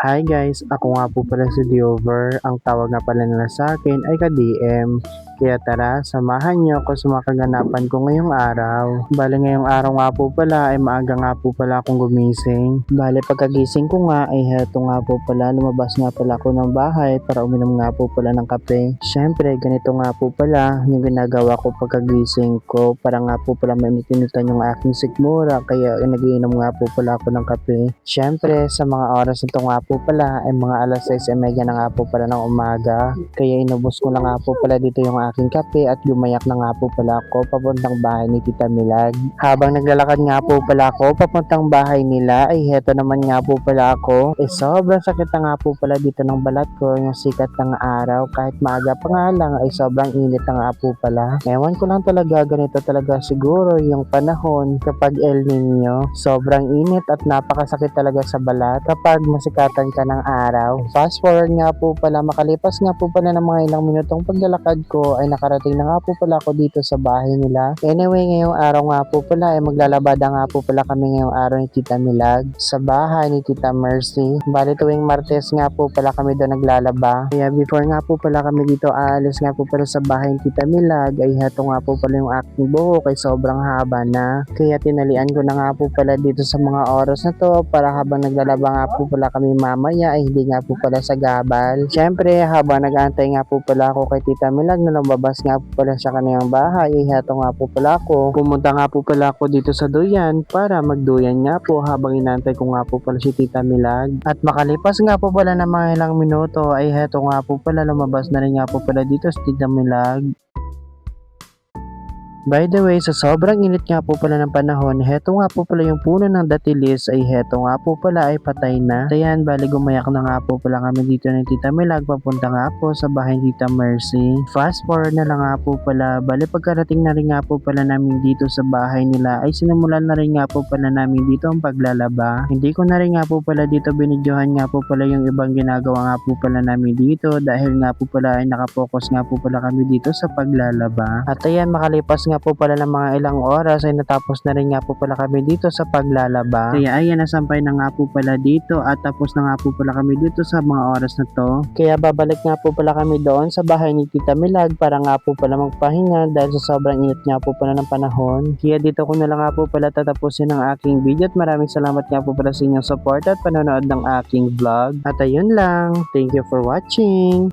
Hi guys, ako nga po pala si Diover. Ang tawag nga pala nila sa akin ay ka-DM. Kaya tara, samahan niyo ako sa mga kaganapan ko ngayong araw. Bale ngayong araw nga po pala ay maaga nga po pala akong gumising. Bale pagkagising ko nga ay heto nga po pala, lumabas nga pala ako ng bahay para uminom nga po pala ng kape. Syempre ganito nga po pala yung ginagawa ko pagkagising ko para nga po pala mainit-initan yung aking sikmura, kaya nagiinom nga po pala ako ng kape. Syempre sa mga oras nito nga po pala ay mga alas 6:30 na nga po pala ng umaga, kaya inubos ko na nga po pala dito yung aking kape at gumayak na nga po pala ako papuntang bahay ni Tita Milag. Habang naglalakad nga po pala ako papuntang bahay nila ay heto naman nga po pala ako. Sobrang sakit na nga po pala dito ng balat ko, yung sikat ng araw kahit maaga pa nga lang ay sobrang init na nga po pala. Ewan ko lang talaga, ganito talaga siguro yung panahon kapag El Nino. Sobrang init at napakasakit talaga sa balat kapag masikatan ka ng araw. Fast forward nga po pala, makalipas nga po pala ng mga ilang minutong paglalakad ko ay nakarating na nga po pala ako dito sa bahay nila. Anyway, ngayong araw nga po pala ay maglalabada nga po pala kami ngayong araw ni Tita Milag sa bahay ni Tita Mercy. Bali tuwing Martes nga po pala kami doon naglalaba. Kaya before nga po pala kami dito aalis nga po pala sa bahay ni Tita Milag ay heto nga po pala yung aking buhok ay sobrang haba na. Kaya tinalian ko na nga po pala dito sa mga oras na to para habang naglalaba nga po pala kami mamaya ay hindi nga po pala sa gabal. Syempre habang nag-aantay nga po pala ako kay Tita Milag na lumabas nga po pala sa kanyang bahay ay heto nga po pala ako. Pumunta nga po pala ako dito sa duyan para magduyan nga po habang inaantay ko nga po pala si Tita Milag. At makalipas nga po pala ng mga ilang minuto ay heto nga po pala, lumabas na rin nga po pala dito si Tita Milag. By the way, sa sobrang init nga po pala ng panahon, heto nga po pala yung puno ng datilis ay heto nga po pala ay patay na. Ayan, bali gumayak na nga po pala kami dito ng Tita Milag papunta nga po sa bahay ni Tita Mercy. Fast forward na lang nga po pala, bali pagkarating na rin nga po pala namin dito sa bahay nila ay sinimulan na rin nga po pala namin dito ang paglalaba. Hindi ko na rin nga po pala dito binidyohan nga po pala yung ibang ginagawa nga po pala namin dito dahil nga po pala ay nakapokus nga po pala kami dito sa paglalaba. At ayan, makalipas nga po pala ng mga ilang oras ay natapos na rin nga po pala kami dito sa paglalaba. Kaya ayan, nasampay na nga po pala dito at tapos na nga po pala kami dito sa mga oras na to. Kaya babalik nga po pala kami doon sa bahay ni Tita Milag para nga po pala magpahinga dahil sa sobrang init nga po pala ng panahon. Kaya dito ko na lang nga po pala tatapusin ang aking video at maraming salamat nga po pala sa inyong support at panonood ng aking vlog. At ayun lang, thank you for watching!